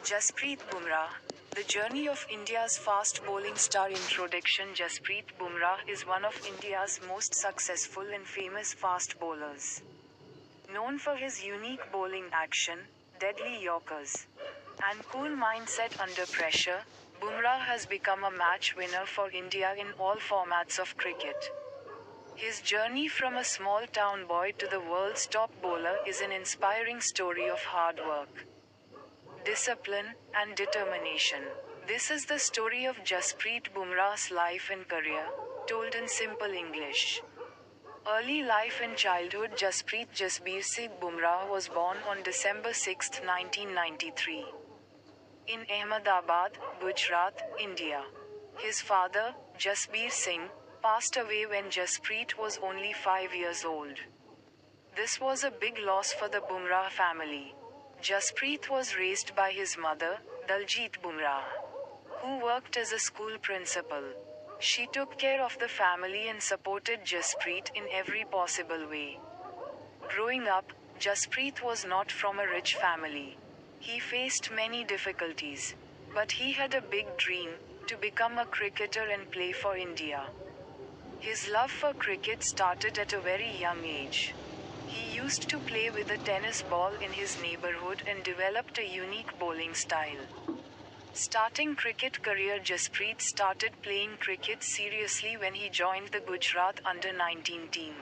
JASPREET BUMRAH. The journey of India's fast bowling star. Introduction. JASPREET BUMRAH is one of India's most successful and famous fast bowlers. Known for his unique bowling action, deadly yorkers, and cool mindset under pressure, Bumrah has become a match winner for India in all formats of cricket. His journey from a small town boy to the world's top bowler is an inspiring story of hard work, discipline, and determination. This is the story of Jaspreet Bumrah's life and career, told in simple English. Early life and childhood. Jaspreet Singh Bumrah was born on December 6, 1993, in Ahmedabad, Gujarat, India. His father, Jasbir Singh, passed away when Jaspreet was only 5 years old. This was a big loss for the Bumrah family. Jaspreet was raised by his mother, Daljit Bumrah, who worked as a school principal. She took care of the family and supported Jaspreet in every possible way. Growing up, Jaspreet was not from a rich family. He faced many difficulties, but he had a big dream, to become a cricketer and play for India. His love for cricket started at a very young age. He used to play with a tennis ball in his neighborhood and developed a unique bowling style. Starting cricket career. Jaspreet started playing cricket seriously when he joined the Gujarat under-19 team.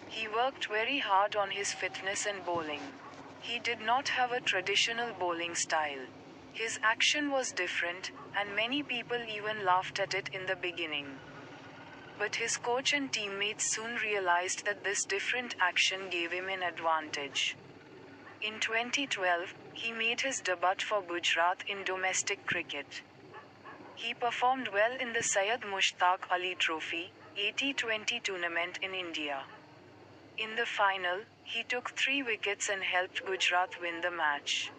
He worked very hard on his fitness and bowling. He did not have a traditional bowling style. His action was different, and many people even laughed at it in the beginning. But his coach and teammates soon realized that this different action gave him an advantage. In 2012, he made his debut for Gujarat in domestic cricket. He performed well in the Syed Mushtaq Ali Trophy, 80-20 tournament in India. In the final, he took 3 wickets and helped Gujarat win the match.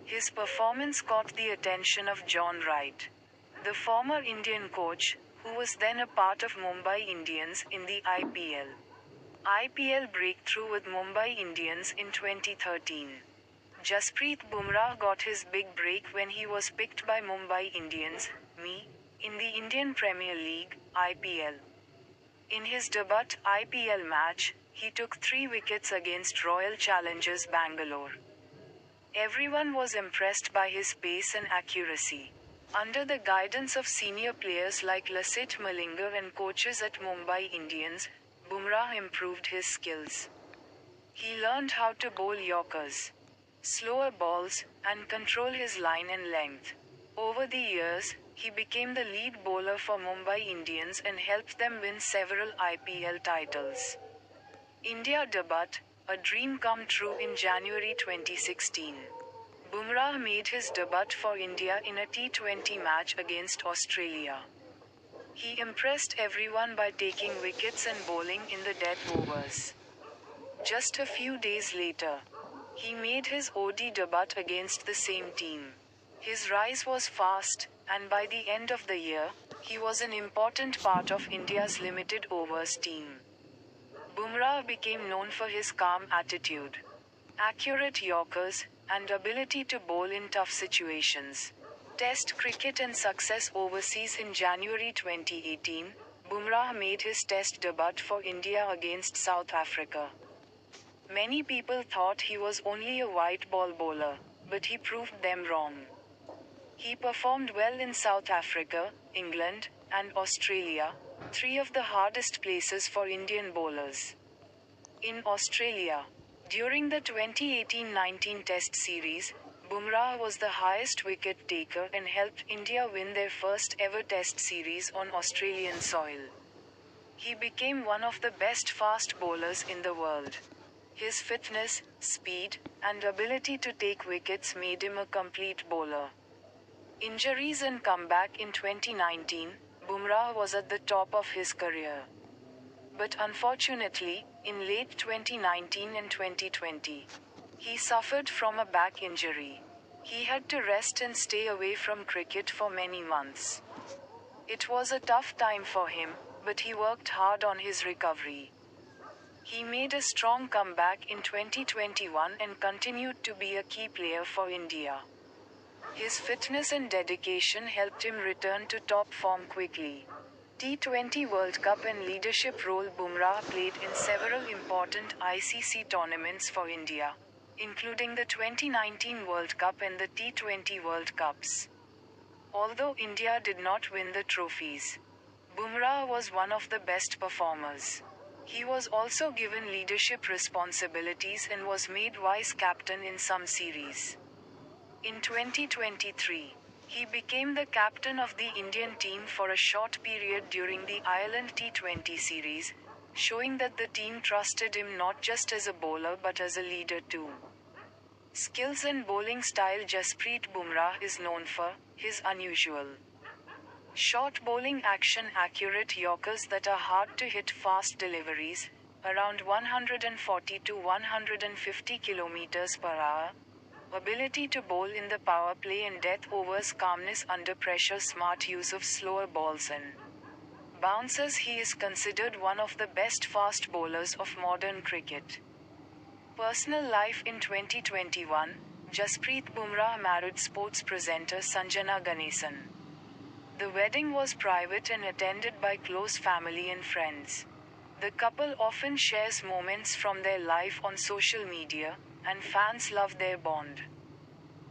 His performance caught the attention of John Wright, the former Indian coach, who was then a part of Mumbai Indians in the IPL breakthrough with Mumbai Indians in 2013. Jaspreet Bumrah got his big break when he was picked by Mumbai Indians, in the Indian Premier League, IPL. In his debut IPL match, he took 3 wickets against Royal Challengers Bangalore. Everyone was impressed by his pace and accuracy. Under the guidance of senior players like Lasith Malinga and coaches at Mumbai Indians, Bumrah improved his skills. He learned how to bowl yorkers, slower balls, and control his line and length. Over the years, he became the lead bowler for Mumbai Indians and helped them win several IPL titles. India debut, a dream come true. In January 2016, Bumrah made his debut for India in a T20 match against Australia. He impressed everyone by taking wickets and bowling in the death overs. Just a few days later, he made his ODI debut against the same team. His rise was fast, and by the end of the year, he was an important part of India's limited overs team. Bumrah became known for his calm attitude, accurate yorkers, and ability to bowl in tough situations. Test cricket and success overseas. In January 2018, Bumrah made his Test debut for India against South Africa. Many people thought he was only a white ball bowler, but he proved them wrong. He performed well in South Africa, England, and Australia, 3 of the hardest places for Indian bowlers. In Australia, during the 2018-19 Test series, Bumrah was the highest wicket taker and helped India win their first ever Test series on Australian soil. He became one of the best fast bowlers in the world. His fitness, speed, and ability to take wickets made him a complete bowler. Injuries and comeback. In 2019, Bumrah was at the top of his career. But unfortunately, in late 2019 and 2020, he suffered from a back injury. He had to rest and stay away from cricket for many months. It was a tough time for him, but he worked hard on his recovery. He made a strong comeback in 2021 and continued to be a key player for India. His fitness and dedication helped him return to top form quickly. T20 World Cup and leadership role. Bumrah played in several important ICC tournaments for India, including the 2019 World Cup and the T20 World Cups. Although India did not win the trophies, Bumrah was one of the best performers. He was also given leadership responsibilities and was made vice captain in some series. In 2023, he became the captain of the Indian team for a short period during the Ireland T20 series, showing that the team trusted him not just as a bowler but as a leader too. Skills and bowling style. Jaspreet Bumrah is known for his unusual short bowling action, accurate yorkers that are hard to hit, fast deliveries, around 140 to 150 km per hour, ability to bowl in the power play and death overs, calmness under pressure, smart use of slower balls and bouncers. He is considered one of the best fast bowlers of modern cricket. Personal life. In 2021, Jaspreet Bumrah married sports presenter Sanjana Ganesan. The wedding was private and attended by close family and friends. The couple often shares moments from their life on social media, and fans love their bond.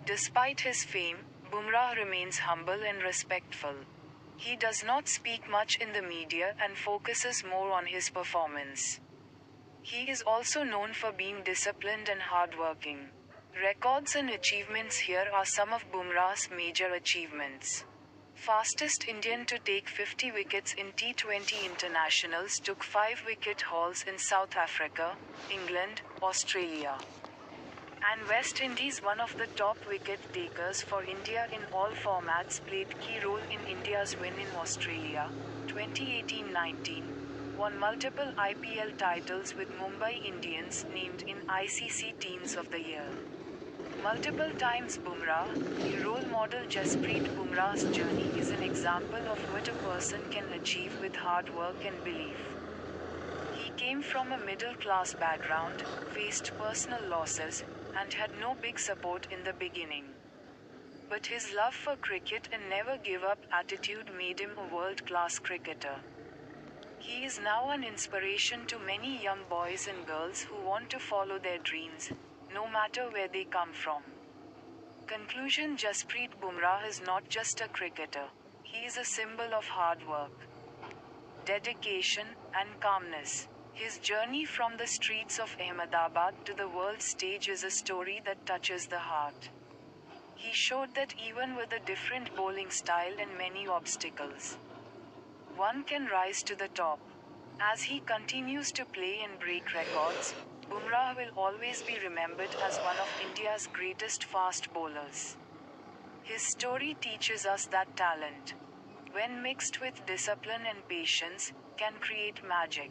Despite his fame, Bumrah remains humble and respectful. He does not speak much in the media and focuses more on his performance. He is also known for being disciplined and hardworking. Records and achievements. Here are some of Bumrah's major achievements. Fastest Indian to take 50 wickets in T20 internationals. Took 5 wicket hauls in South Africa, England, Australia, and West Indies. One of the top wicket takers for India in all formats. Played key role in India's win in Australia, 2018-19. Won multiple IPL titles with Mumbai Indians. Named in ICC Teams of the Year multiple times. Bumrah, a role model. Jaspreet Bumrah's journey is an example of what a person can achieve with hard work and belief. He came from a middle-class background, faced personal losses, and had no big support in the beginning. But his love for cricket and never give up attitude made him a world-class cricketer. He is now an inspiration to many young boys and girls who want to follow their dreams, no matter where they come from. Conclusion. Jaspreet Bumrah is not just a cricketer. He is a symbol of hard work, dedication, and calmness. His journey from the streets of Ahmedabad to the world stage is a story that touches the heart. He showed that even with a different bowling style and many obstacles, one can rise to the top. As he continues to play and break records, Bumrah will always be remembered as one of India's greatest fast bowlers. His story teaches us that talent, when mixed with discipline and patience, can create magic.